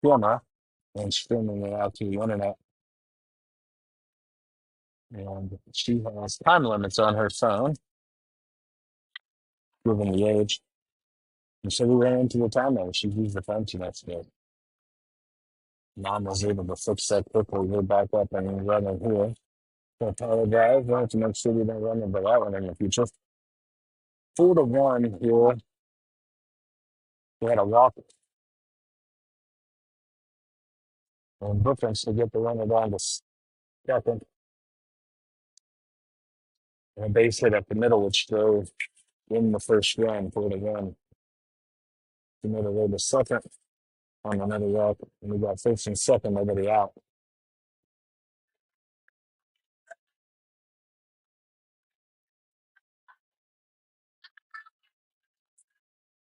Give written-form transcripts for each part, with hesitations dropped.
camera and streaming it out to the internet. And she has time limits on her phone, given the age. And so we ran into the time limit. She used the phone too much today. Mom was able to fix that quickly. We're back up and running here. So apologize. We have to make sure we don't run into that one in the future. 4-1 here. We had a walk on Brookings to get the runner down to second. And a base hit up the middle, which drove in the first run, 4-1. The middle way to second on another walk. And we got first and second, nobody out.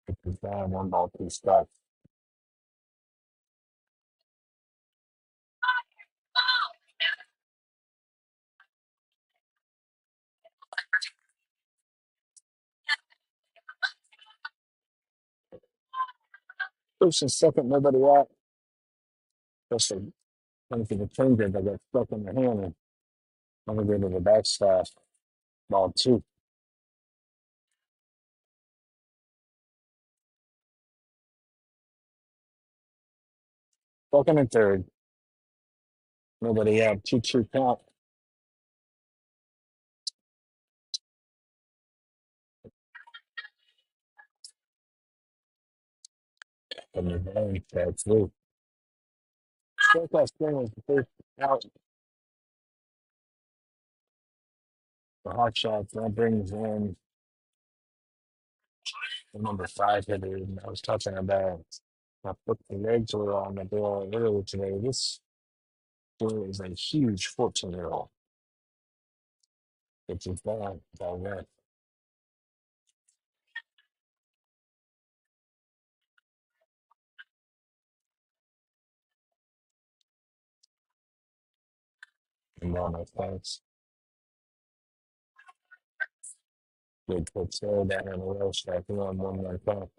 It was down 1 ball, 2 strikes. First and second, nobody out. Just a anything to change it. They got stuck in the hand and I'm gonna go to the backstop. Ball 2. Second and third. Nobody out. 2-2 count. And the game that's through. Strikeout spring was the first out for Hotshots. That brings in the number 5 hitter. And I was talking about I put the legs were on the door earlier today. This boy is a huge 14-year-old. Which is bad. All right. And now my thanks. Good pitch there. That in a row. Strike 1 count.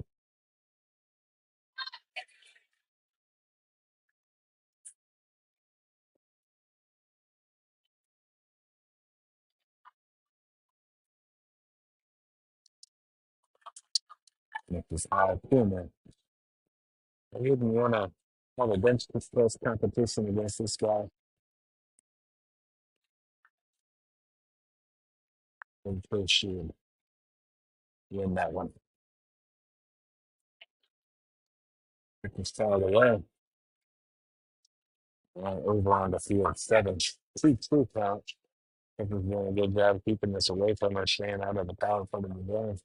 This is high too, man. I wouldn't want to have a bench press competition against this guy in first shield. Win that one. It was fouled away. Over on the field, 7. 3-2 count. I think he's doing a good job keeping this away from us, staying out of the power from the game.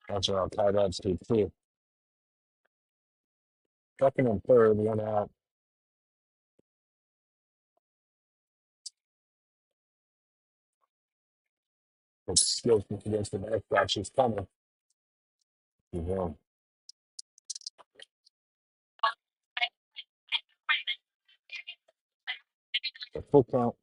That's all tied up to 2. Second and third, 1 out. It's still against the backstop. She's coming. She's in. The full count,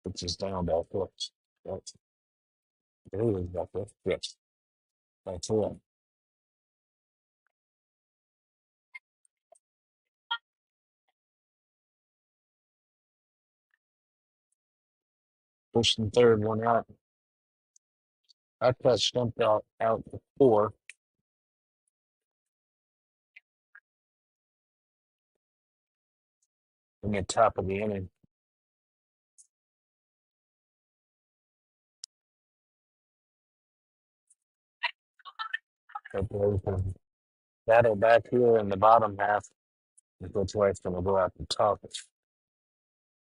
which is down by 4. That's really better. Yes, that's it. First and third, 1 out. I cut stumped out to 4 in the top of the inning. But there's a battle back here in the bottom half. Which way it's going to go out the top.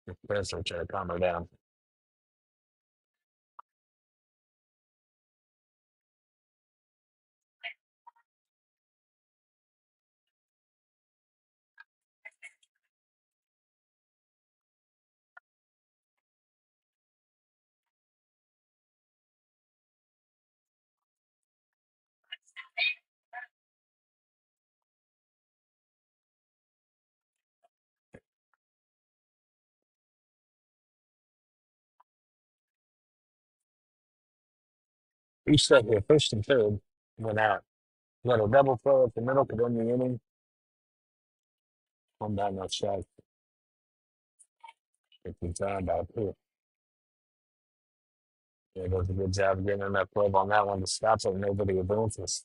The pressure try to calm her down. Each set here, first and third, went out. Got a double play at the middle, could end the inning. Come down that strike. If we time out here. Yeah, does a good job of getting in that club on that one to stop it. Nobody advances.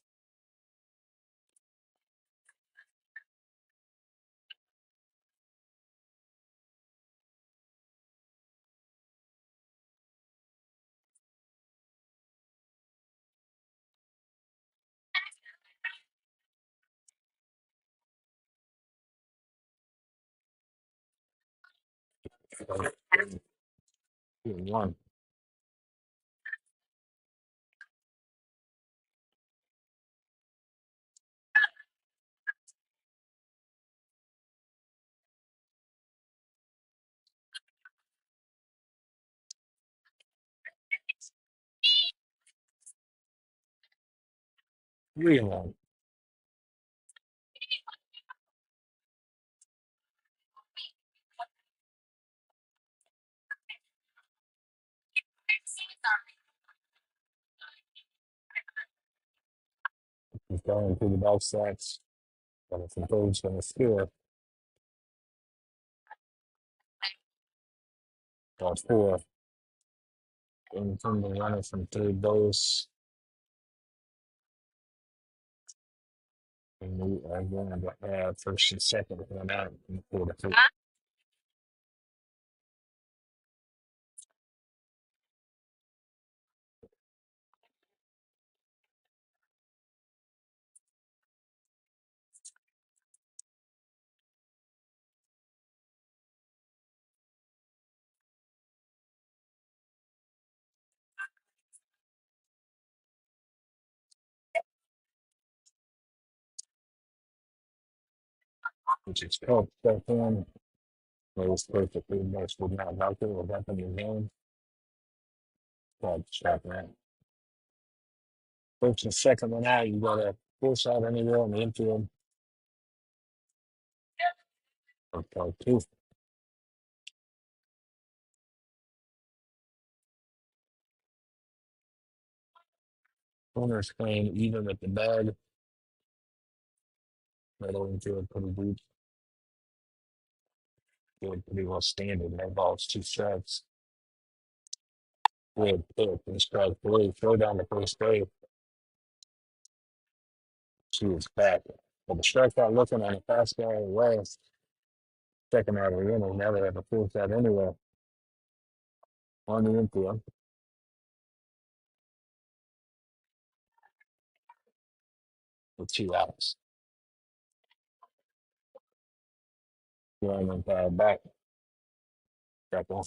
2-1. 3-1. He's going through the backstats. But if the bird's going to score, got 4. In from the runner from third base. And we are going to have first and second one out in 4-3. Which is tough stuff in. It was perfect. The next would not out there. What happened in the game? God, stop that. First and second one out, you got a full shot anywhere in the infield. Okay, 2. Corners playing even with the bag. Middle infield pretty deep. Good, pretty well standard. No balls, 2 strikes. Good pick. And strike 3. Throw down the first base. She was back. But the strikeout looking on the fastball away. Second out of the inning. Now they have a full shot anywhere on the infield with 2 outs. Going and back. Back on.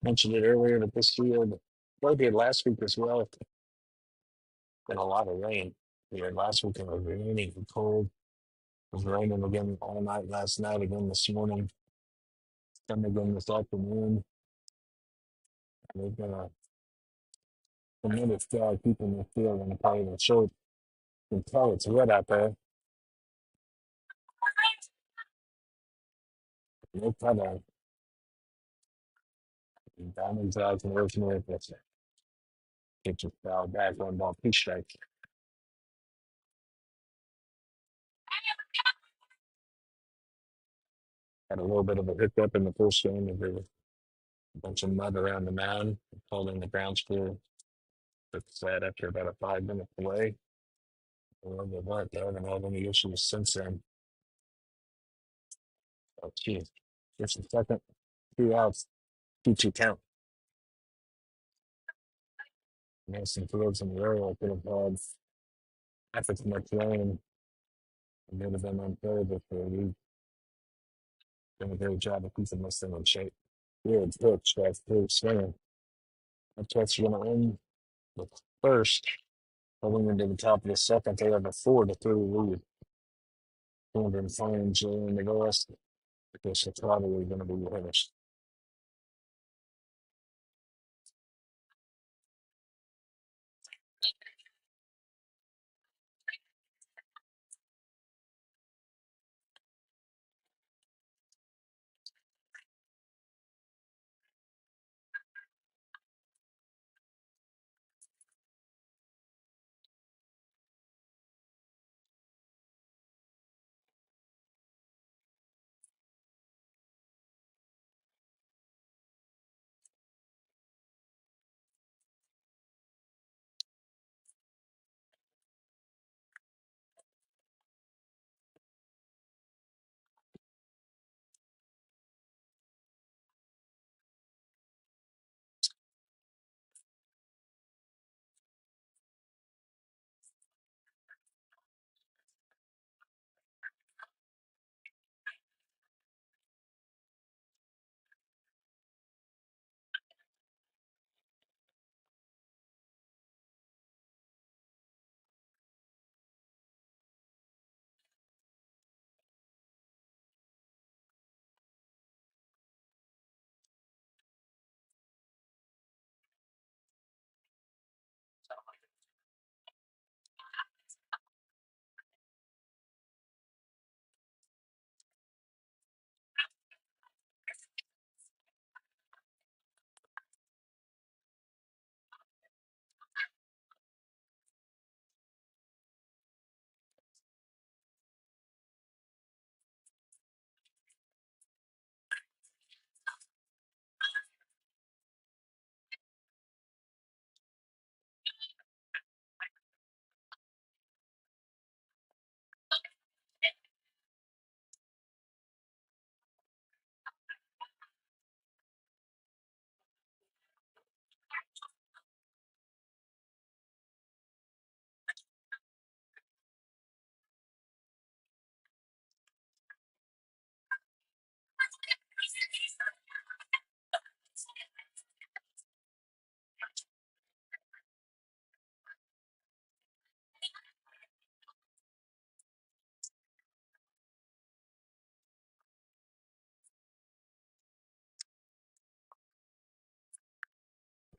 Mentioned it earlier that this field, well, did last week as well. Been a lot of rain here. Last week it was raining and cold. It was raining again all night last night, again this morning. Come again this afternoon. They've been a tremendous job keeping the field in the play the shirt. You can tell it's wet out there. They kind of diamonds out and working with it. Get your foul back on ball pitch strike. Had a little bit of a hiccup in the first game. There was a bunch of mud around the mound, holding the ground square. Fixed that after about a 5-minute delay. Other than that, they haven't had any issues since then. Oh, geez. Just a second. 2 outs. 2-2 count. Mason Fields in the area could have had half as much rain. It would have been unfair, but we've done a great job of keeping this thing in shape. Good pitch. That's good swinging. That's what's going to end the first. Going into the top of the second, they have a 4-3 lead. 200 in the West. Because it's probably going to be finished.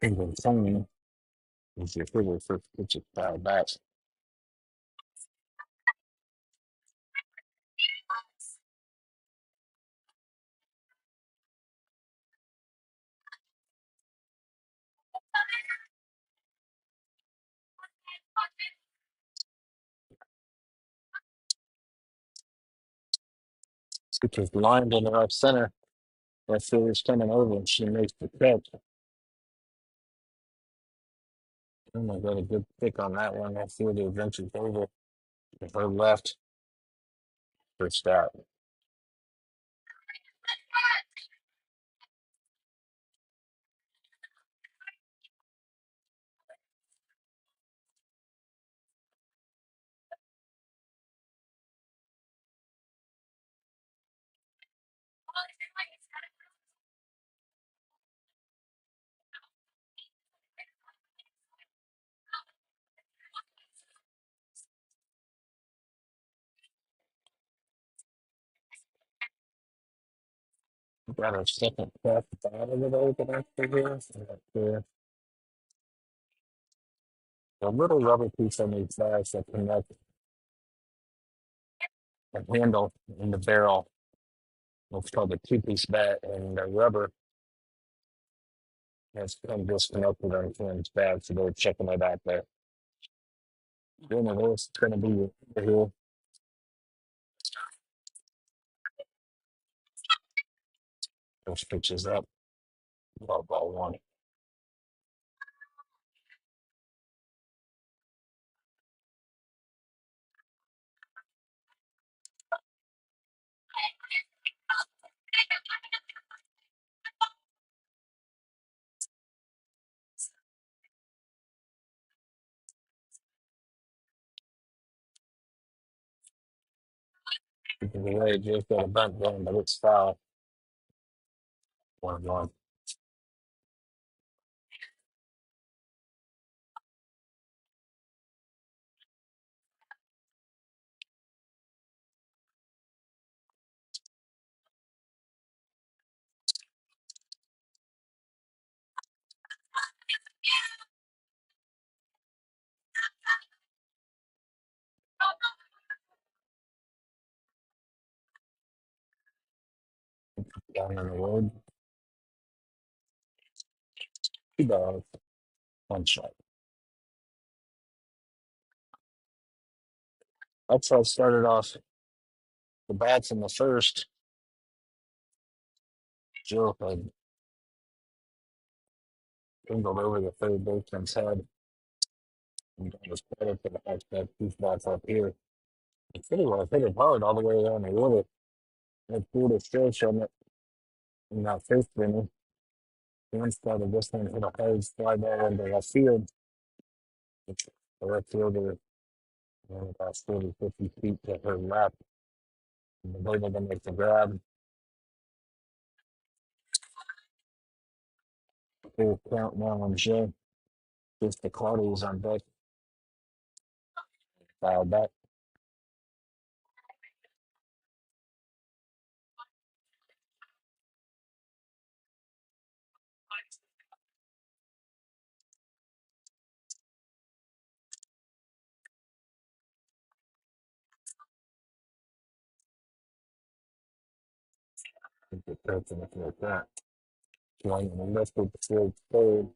England clean is your figure for pitch it foul back. Pitch is lined in the right center. That fielder's coming over and she makes the catch. Oh my god, a good pick on that one. That fielder ventures over to her left. First out. Got her second catch out of it open after this. The little rubber piece on these bags that connect the handle in the barrel. It's called the two-piece bat, and the rubber has come disconnected on Kim's bag, so they're checking it out there. Then it is going to be here. Those pitches up. Ball one. The way just got a bunt going, but it's foul. 1-1. Down on the road. 2 balls. 1 shot. That's how I started off the bats in the first. Jill had angled over the third baseman's head. And that was credit for the fact that these bats up here. It's pretty well hit it hard all the way around the water. That pulled a stretch on it in that first inning. Then started this one hit a hard fly ball into the field. The left fielder about 40, 50 feet to her left. And the able to make the grab. Full count now on Jay. Just the Claudia's on deck. Foul back. I think the person like that. One and lifted the field third.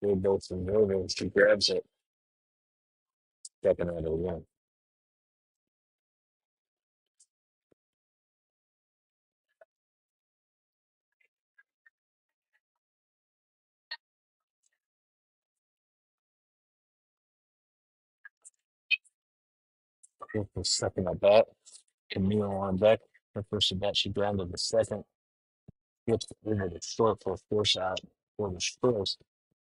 They both some over. She grabs it. Second out of one. The second at bat. Camille on deck. Her first at bat, she grounded the second. Gets over the short for a force out for the first.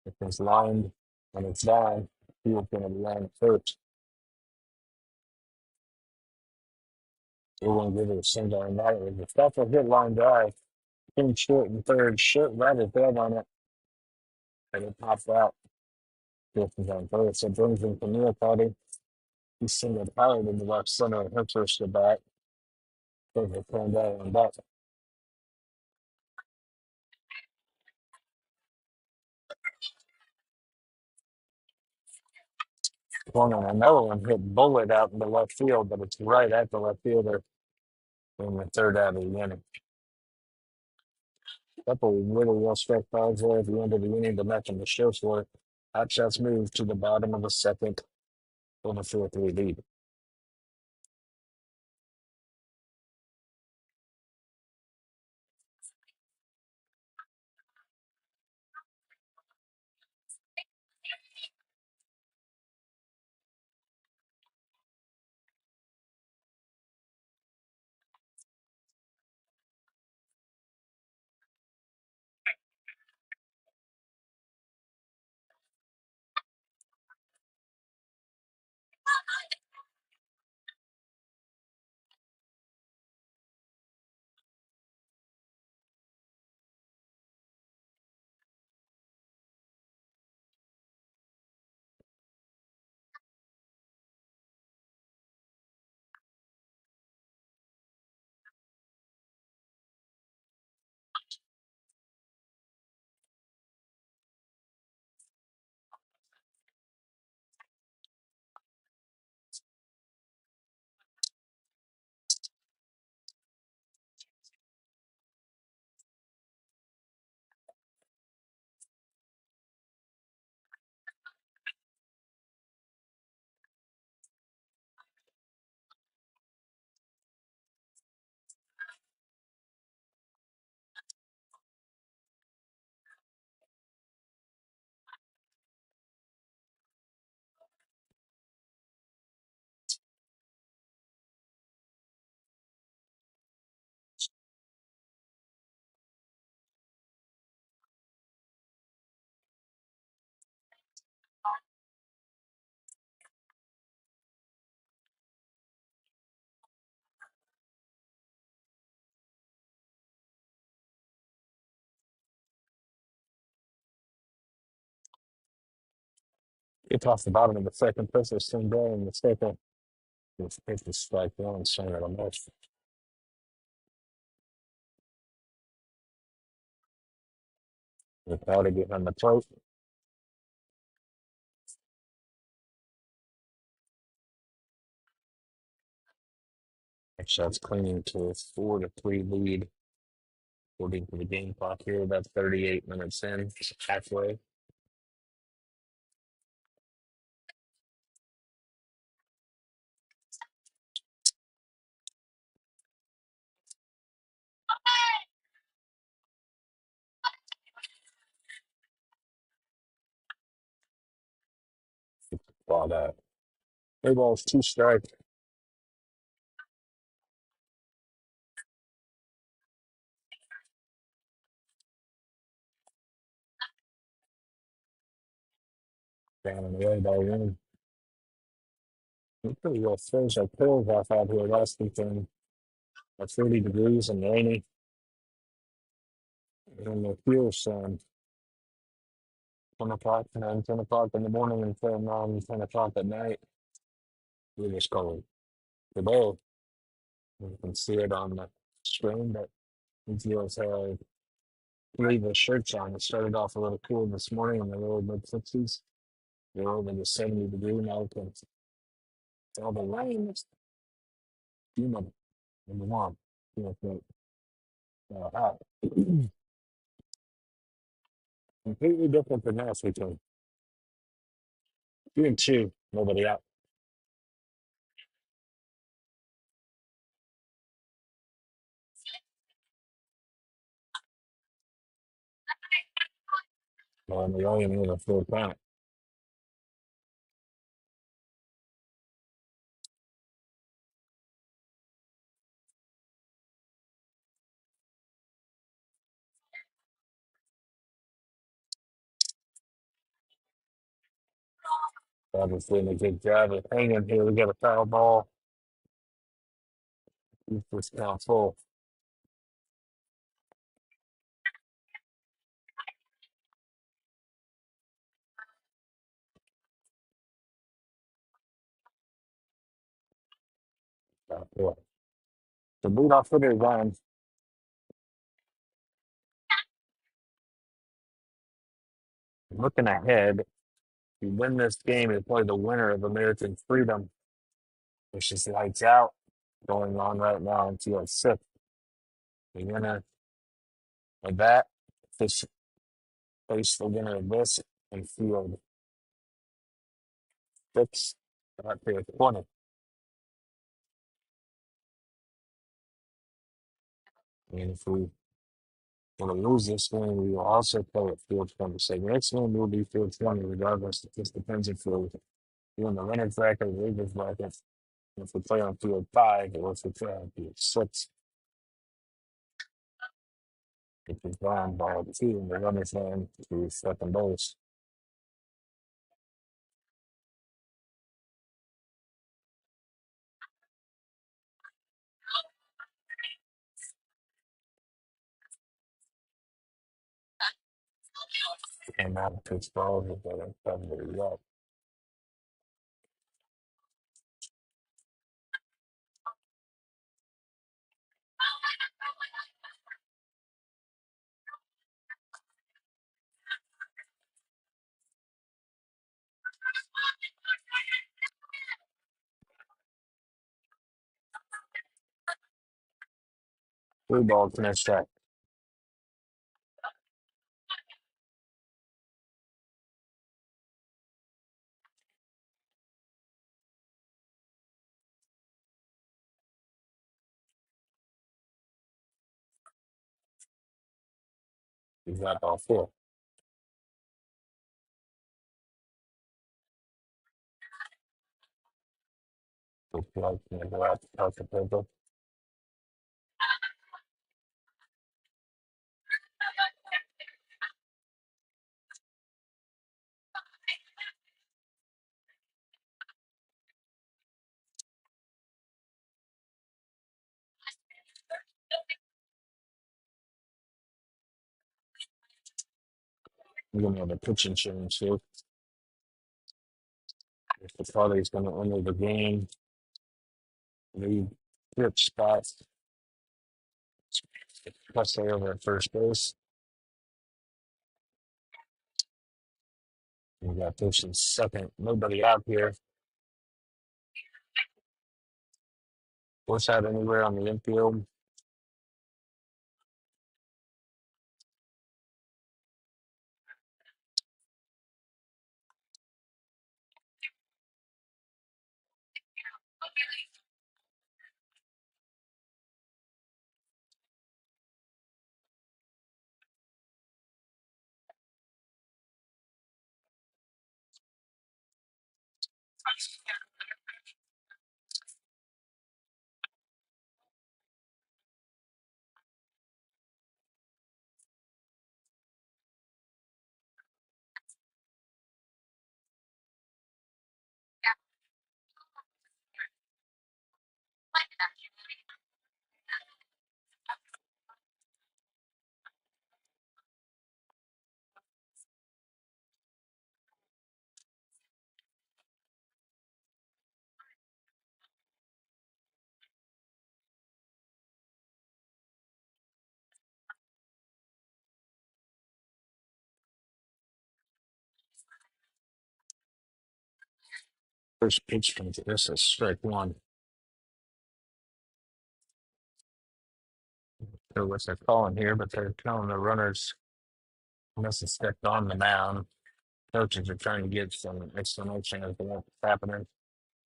If it's lined and it's down, he was going to land first. They won't give it a single on that. It was a special hit line drive. Came short and third. Short right at dead on it. And it popped out. Distance on third. So brings in Camille Cotty. He singled hard in the left center of her first at bat. So they turned out on that. One and another one hit bullet out in the left field, but it's right at the left fielder in the third out of the inning. Couple of really well struck balls there at the end of the inning, but nothing to show for it. Hotshots move to the bottom of the second with a 4-3 lead. It's off the bottom of the second. Pitcher swing down in the second. It's pitch strike one, swing at a miss. Without it getting on the plate. Shots clinging to a 4-3 lead. According to the game clock here, about 38 minutes in, halfway. Ball out. Three balls, two strikes. Down and away by one. Pretty well froze our pills off out here last weekend. At 30 degrees and rainy. And the fuel's 10 o'clock, 9, 10 o'clock in the morning until 9, 10 o'clock at night. It was cold. Today, you can see it on the screen, but it feels leave the shirts on. It started off a little cool this morning in the lower mid 60s. We're over the 70-degree mark, and all the rain is humid and warm. Feels great. Hot. Completely different than last weekend. 2-2, nobody out. And we only need a full count. Obviously, doing a good job of hanging here. We got a foul ball. Keep this count full. Count full. The leadoff hitter is on. Looking ahead, you win this game, you play the winner of American Freedom, which is lights out, going on right now in field six. The winner of that face the winner of this in field six at field 20. And if we want to lose this one, we will also play at field 20. So the next one will be field 20, regardless. It just depends if we're doing the winner's bracket or the loser's bracket. If we play on field five or if we play on field six, which is down by two, and the runner's line to second base. Came out of pitch balls, but it doesn't really well. Three ball to next track. He's got ball four. So plug gonna go out to touch the paper. We're gonna have a pitching change here. If the party's gonna enter the game, lead pitch spots. Plus they over at first base. We got pitching second. Nobody out here. What's out anywhere on the infield? First pitch from this is strike one. So what they're calling here, but they're telling the runners must have stepped on the mound. Coaches are trying to get some explanation as to what's happening.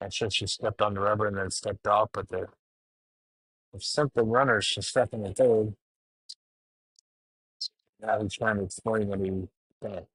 I sure she stepped on the rubber and then stepped off, but they've sent the runners to step in the third. Now he's trying to explain what he did.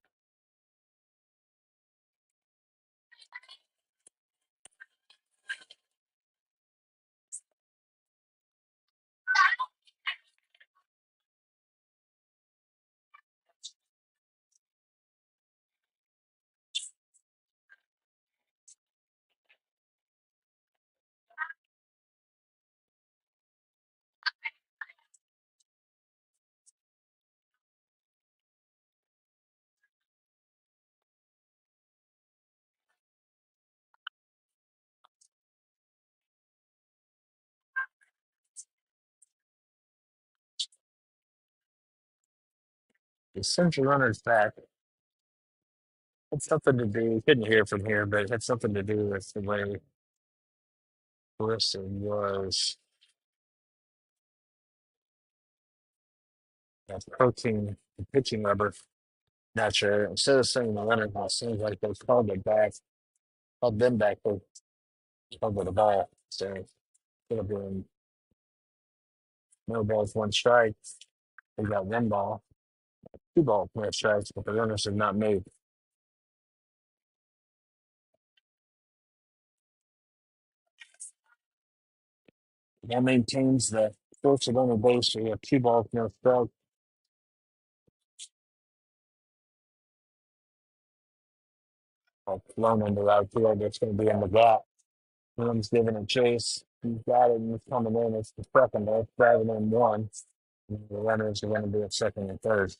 He sent the runners back. Had something to do. Couldn't hear from here, but it had something to do with the way Wilson was approaching the pitching rubber. Not sure. Instead of saying the runner, it seems like they called it back, called them back. They called it a ball. So it could have been no balls, one strike. They got one ball, two balls, no strikes, but the runners have not made. That maintains the first and only base. So you have two balls, no strikes. Blown into the outfield. That's going to be in the gap. One's giving a chase. He's got it and he's coming in. It's the second. They're driving in one. And the runners are going to be at second and third.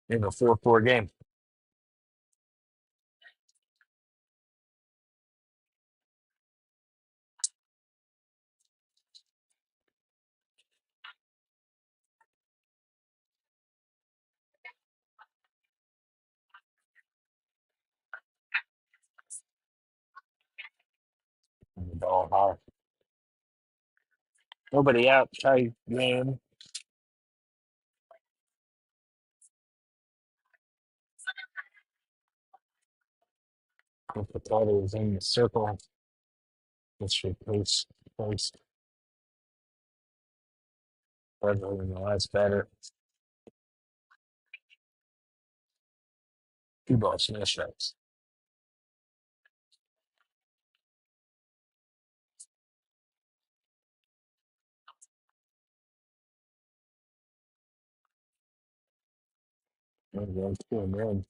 In a 4-4 game. And the ball high. Nobody out. Tie game. If the ball is in the circle, this should place further than the last batter. Two balls, no strikes. And then 2-1.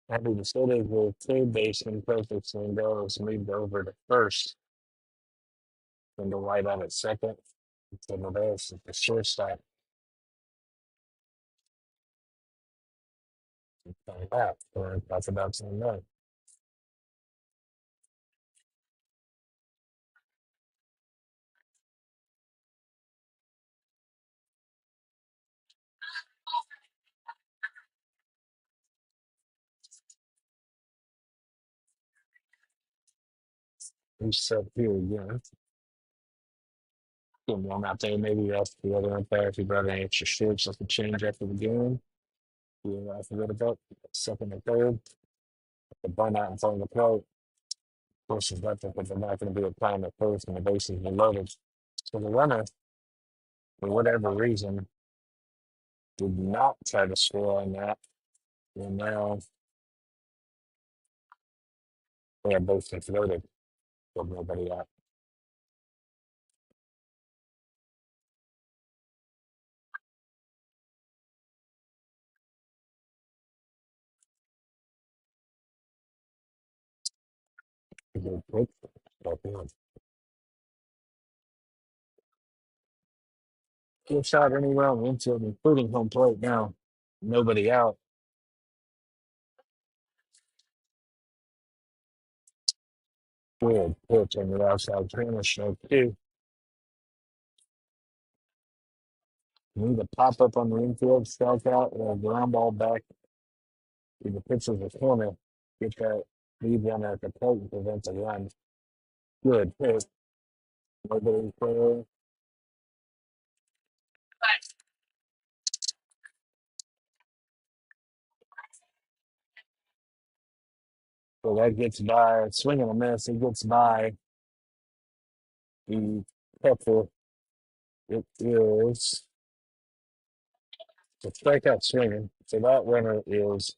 Happy to say they were third baseman, perfect swing goes moved over to first. And the right on at second. So the base at the shortstop. Coming back. So that's about saying no. He's set here again. Put one out there, maybe that's the other umpire if he brought an extra shifts, like a change after the game. Yeah, I forgot about second and third. The bunt out in front of the plate. Of course, is left but they're not going to be applying the first and the bases are loaded. So the runner, for whatever reason, did not try to score on that. And now they are both loaded with nobody out. Good pitch. But, good shot anywhere on the infield, including home plate now. Nobody out. Good pitch on the outside corner, show two. Need a pop up on the infield, strike out, or a ground ball back to the pitcher's corner. Get that lead runner at the plate and prevent a run. Good pitch. Nobody there. So that gets by, swing and a miss. It gets by the catcher. It is the strikeout swinging. So that runner is,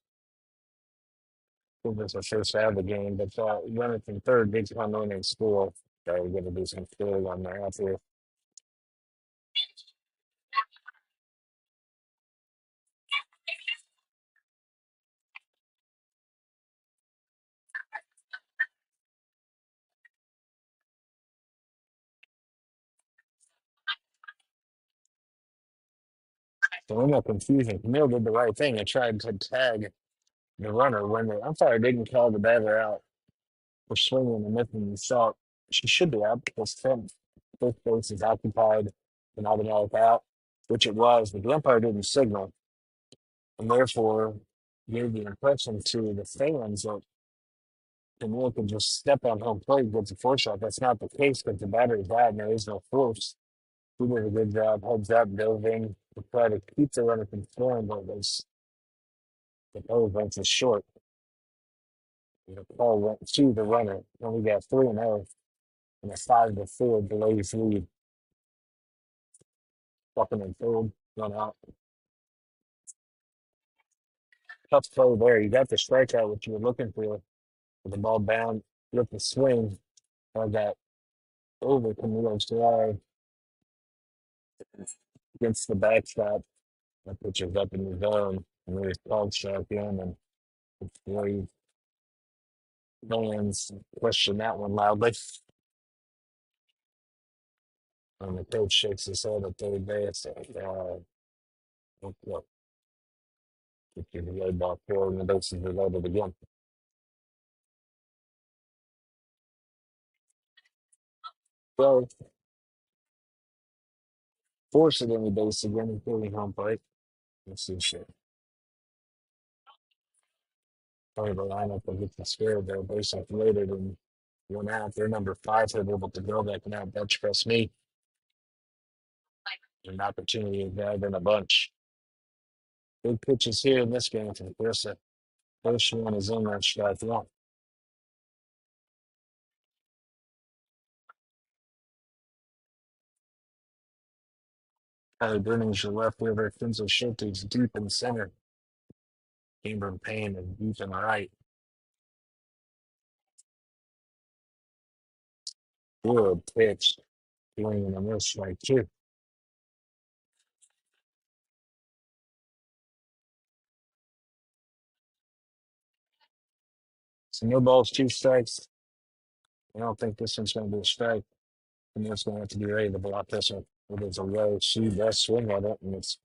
this is the first out of the game, but runner from third did come in and score. So we're going to do some scoring on that out here. So in that confusion, Camille did the right thing and tried to tag the runner when the umpire didn't call the batter out. for swinging and missing the shot. She should be out because first base is occupied and automatic out, which it was, but the umpire didn't signal, and therefore gave the impression to the fans that Camille could just step on home plate and get the four shot. That's not the case because the battery's out and there is no force. He did a good job, heads up, dove in to try to keep the runner from scoring, but the ball went to short. The ball went to the runner, and we got 3-0 and a 5-4 Blaze lead. Fucking in third, run out. Tough throw there. You got the strikeout, which you were looking for, with the ball down, with the swing. I got over Camilo's drive against the backstop. That pitcher's up in the zone, and there's called strike in, and the fans question that one loudly. And the coach shakes his head at third base. Look, if you lay ball forward and the bases are loaded again. So, force it in the base again, including home plate. Let's see shit. Part of the lineup that gets the square there, base up loaded and one out. They're number 5, so they're able to go back now. Bench press me. An opportunity is there in a bunch. Big pitches here in this game from Chris. First one is in that strike one. Brennan's your left fielder. Finzel Schulte's deep in center. Cameron Payne is deep in right. Good pitch. Swinging on this strike two. So no balls, 2 strikes. I don't think this one's going to be a strike. And it's going to have to be ready to block this one. It is a low C best swing at it, and it's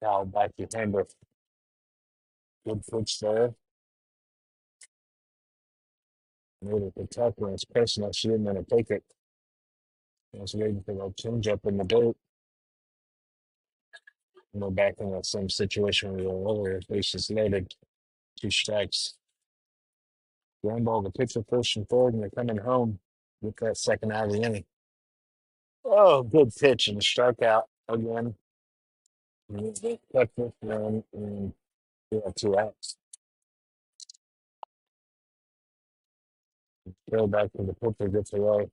fouled back to Hamber. Good pitch there. Made it the tough it's personal. She didn't want to take it. I was waiting for that change up in the dirt. And we're back in that same situation we were earlier. Bases loaded, 2 strikes. Ground ball, the pitcher first and third, and they're coming home with that second out of the inning. Oh, good pitch and a strikeout again. And they cut this one and we have 2 outs. Go back to the pitcher gets away.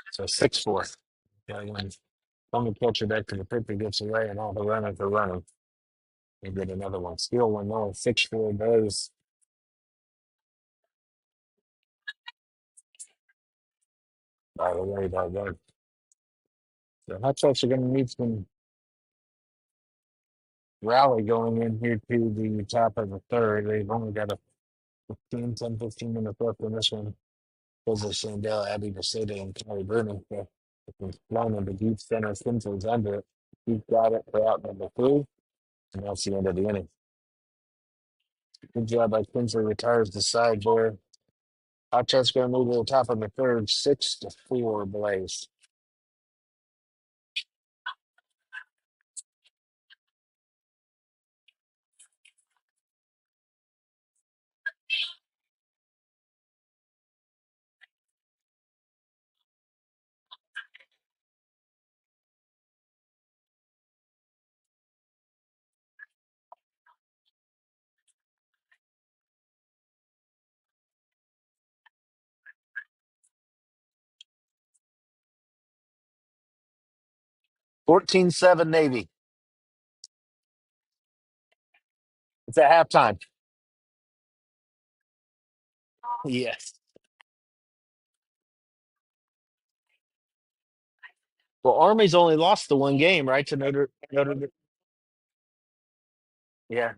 So 6-4. Yeah, when the catcher back to the pitcher gets away and all the runners are running. They get another one. Still 1-0. 6-4 goes. By the way, that one. The Hotshots are going to need some rally going in here to the top of the third. They've only got a 15 minutes left in this one. Jose Sandell, Abby Beseda, and Kelly Bruno. So it's blown in the deep center. Simpsons under it. He's got it for out number 3. And that's the end of the inning. Good job by Kinsley. Retires the side there. Hotshot's going to move to the top of the third. 6-4 Blaze. Fourteen-7 Navy. It's at halftime. Yes. Well, Army's only lost the one game, right? To Notre. Yeah.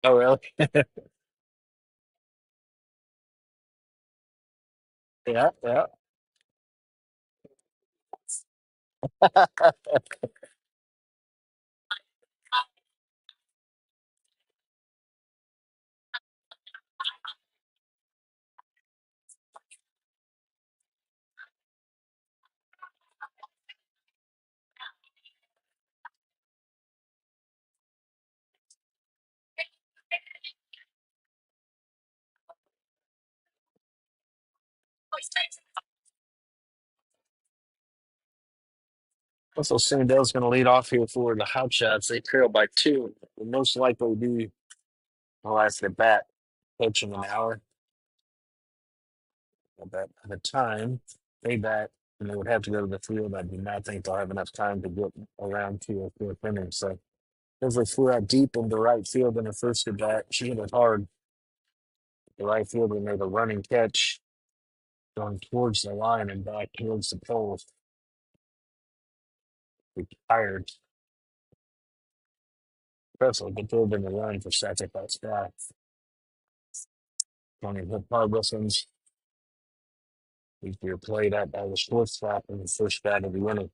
Oh, really? Yeah, yeah. Also, Sandell's going to lead off here for the Hotshots. They trail by two. Will most likely be the last at bat, coaching an hour. But by the time they bat, and they would have to go to the field, I do not think they'll have enough time to get around to a fourth inning. So, as they flew out deep into right field in the first at bat, she hit it hard. The right fielder made a running catch going towards the line and back towards the pole. Retired. Impressive, but they've been the run for second by spot. Tony hit hard listens. He's being played out by the shortstop in the first bat of the inning.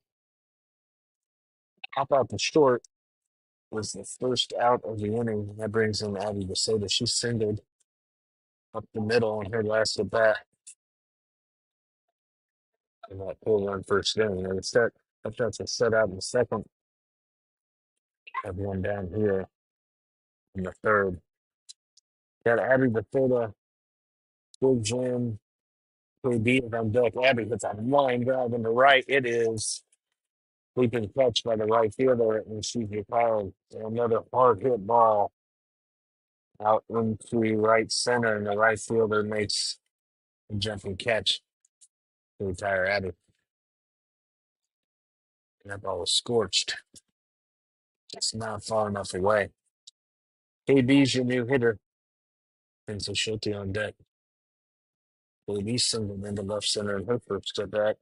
Hop out the short was the first out of the inning. That brings in Abby DeSoto. She singled up the middle on her last at bat in that pull run first inning. And it's set. That's a set out in the second. Have one down here in the third. Got Abby DeSoto, big jam. KB is on deck. Abby hits a line drive in the right. It is leaping catch by the right fielder, and she's retired. Another hard hit ball out into right center, and the right fielder makes a jumping catch to retire Abby. And that ball was scorched. It's not far enough away. KB's your new hitter. Vince Schulte on deck. KB singled into left center in her first at bat.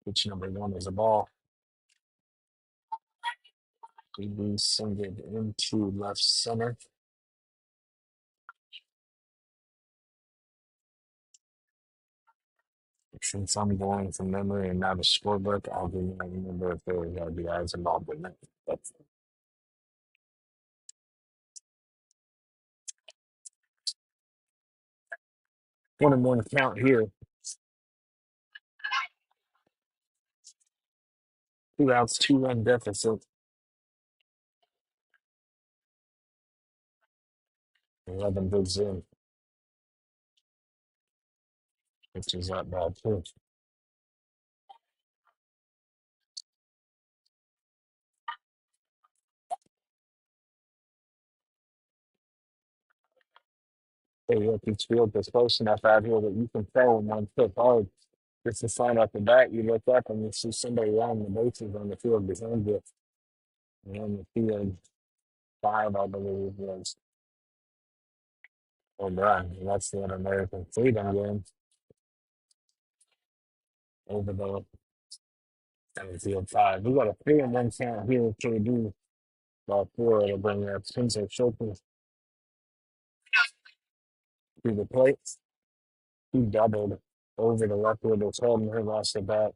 Pitch number one is a ball. KB singled into left center. Since I'm going from memory and not a scorebook, I do not remember if there was RBIs involved in it. But one and one count here. Two outs, two-run deficit. 11 bigs in, which is not bad too. Hey, look, each field is close enough out here that you can tell when one hit hard. Just to sign off the bat, you look up and you see somebody around the bases on the field behind you. And on the field, five, I believe, was home run. And that's the American Freedom game over the field five. We got a 3-1 count here with KD. Ball four to bring up Spencer Schulte to the plate. He doubled over the left fielder's head and her lost the bat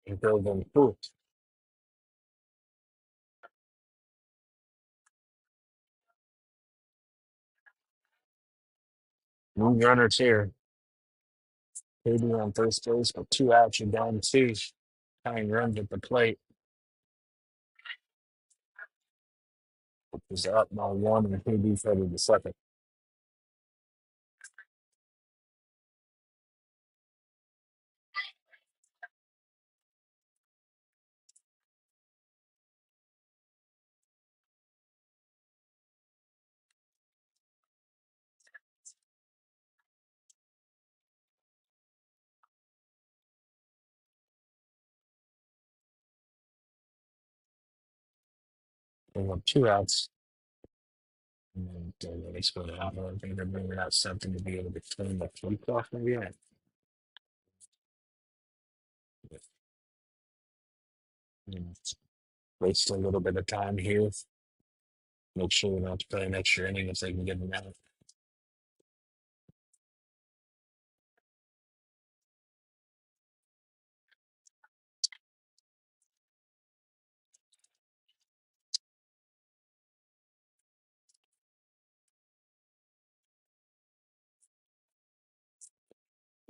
and drove in foot. New runners here. KD on first base, but two outs and down two. Tying runs at the plate. It was up by one, and KD headed to second. They went two outs. And they split it out. I think they're bringing out something to be able to clean the plate off, maybe. Waste a little bit of time here. Make sure we don't have to play an extra inning if they can get them out.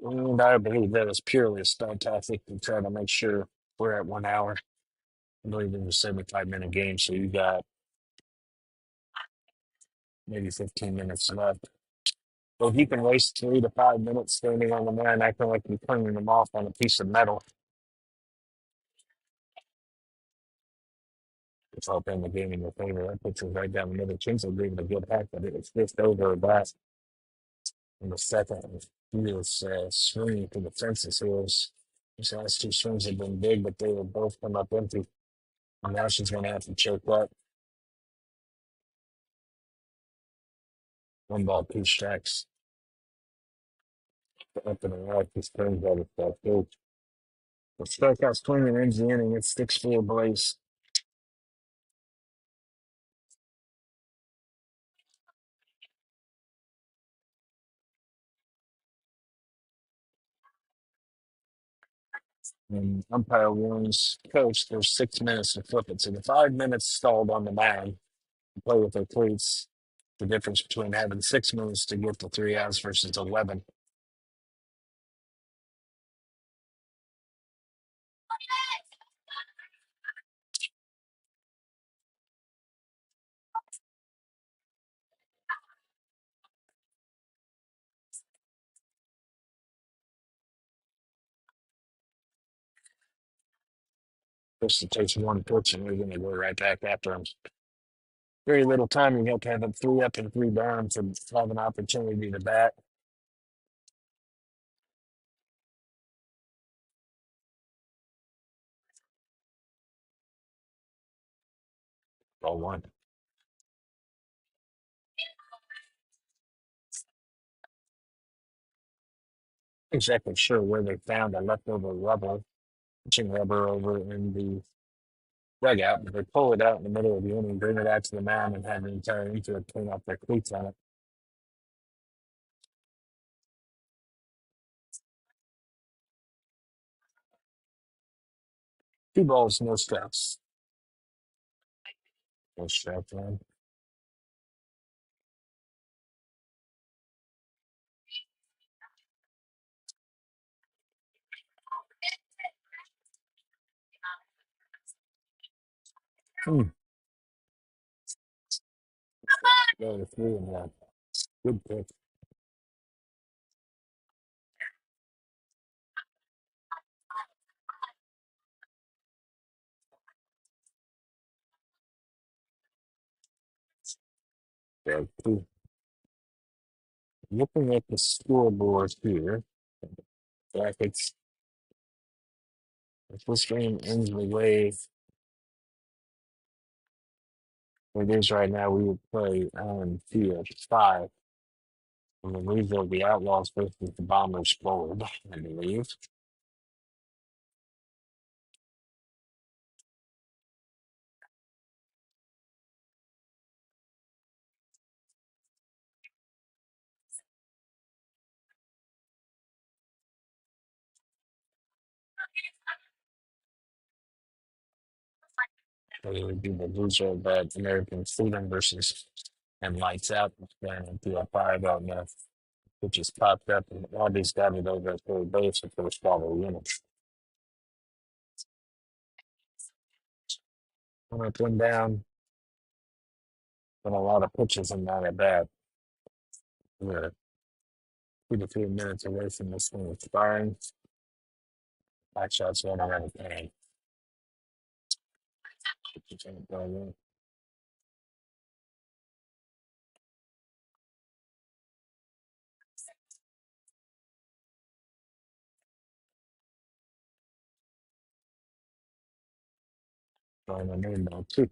And I believe that was purely a stunt tactic to try to make sure we're at 1 hour. I believe it was a 75-minute game, so you got maybe 15 minutes left. So if you can waste 3 to 5 minutes standing on the man, acting like you're cleaning them off on a piece of metal, it's all in the game in your favor. That puts us right down the middle. Kings will give it a good hack, but it was just over a bat in the second. He was swinging for the fences. His last two swings have been big, but they will both come up empty. And now she's going to have to choke up. 1 ball, 2 strikes. Up and right, he springs out of that too. The strikeout swing and ends the inning. It's 6-4 Blaze. And umpire warns coach there's 6 minutes to flip it. So the 5 minutes stalled on the mound to play with their cleats. The difference between having 6 minutes to get to 3 outs versus 11. First, it takes one pitch, and we're going to go right back after him. Very little time. You have to have them 3 up and 3 down to have an opportunity to bat. Ball one. Exactly sure where they found a leftover rubber, pitching rubber over in the dugout, but they pull it out in the middle of the inning, bring it out to the mound, and have the entire infield clean off their cleats on it. 2 balls, no strikes. No strike one. Hmm. Go to 3 and 1. Good pick. Go two. Looking at the scoreboard here, brackets. If this game ends the way it is right now, we would play on field 5. I believe they'll be Outlaws versus the Bombers forward, I believe. So it would be the loser of that American Freedom versus and Lights Out. And do a 5 out now, which is popped up, and Audrey's got it over at third base for first ball of the unit. One up, one down, and a lot of pitches and not at bat. We're 2 to 3 minutes away from this thing expiring. Hotshots one around the pan. Trying to name now too.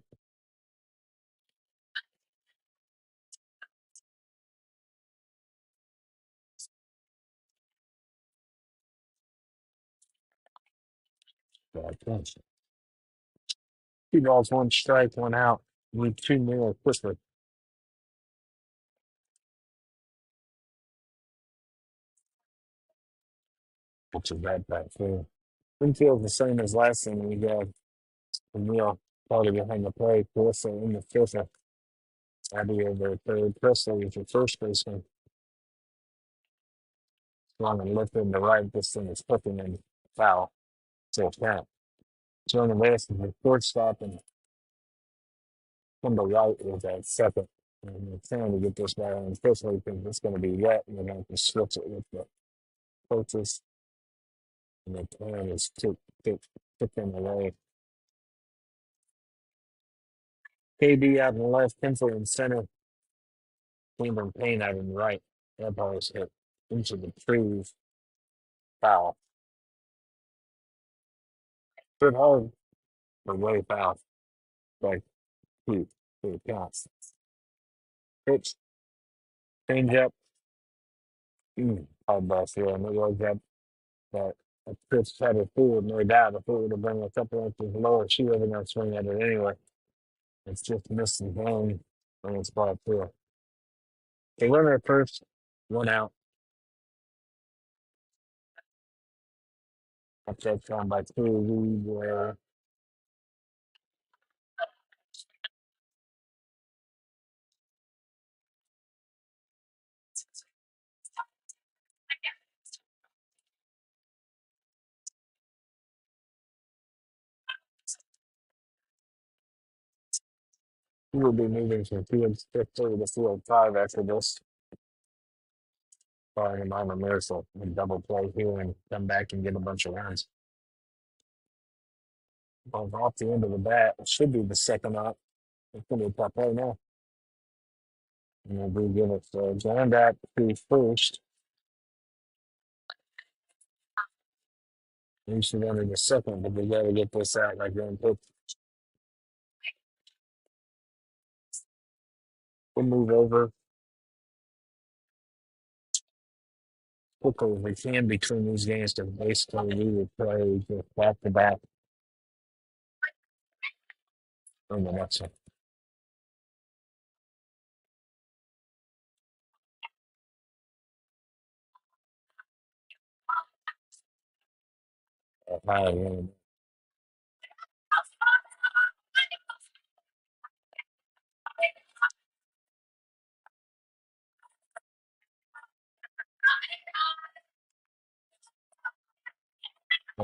So I think 2 balls, 1 strike, 1 out. Need two more quickly, which is bad back too. Infield's the same as last time we got Emil probably behind the plate. Corsa in the fifth. Abby over third. Presley is your first baseman. Long and left in the right. This thing is flipping and foul. So it's not. Jordan West is the shortstop, and from the right is at second. And we're trying to get this guy on Presley because it's going to be wet, and we're going to switch it with the coaches. And the plan is to them away. KB out in the left, pencil in center, Cleveland Payne out in the right. That ball is hit into the trees. Foul. Good hard, but way foul. Like, two. It counts. Pitch, change up. Hard ball here. And it was that a pitch had a forward, no doubt. If it would have been a couple inches lower, she would have been swing at it anyway. It's just missing zone on its ball, too. They run at first, one out. After that down by two, we will be moving from field 50 to field 5 after this. Following a minor miracle and double play here and come back and get a bunch of runs. Well, off the end of the bat, it should be the second out. It's going to be a tough play now. And we give it going back to first. We should enter the second, but we got to get this out like going to we'll move over quickly as we can between these games to basically we would play just back to back on the next one.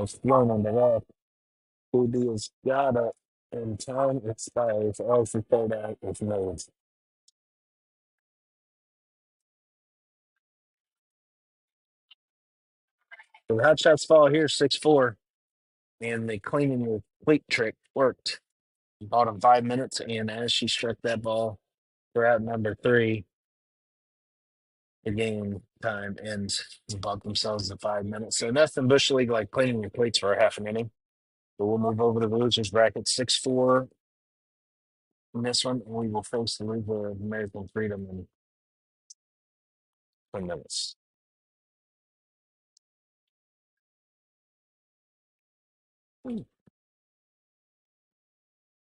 I was thrown on the left. Who has got it and time expires. Also third out with nodes. The hot shots fall here 6-4, and the cleaning your cleat trick worked. Bought him 5 minutes, and as she struck that ball for out number three, the game time ends. They bought themselves the 5 minutes. So nothing Bush League like cleaning your cleats for a half an inning. But we'll move over to the losers bracket 6-4 in this one, and we will face the loser of American Freedom in 10 minutes.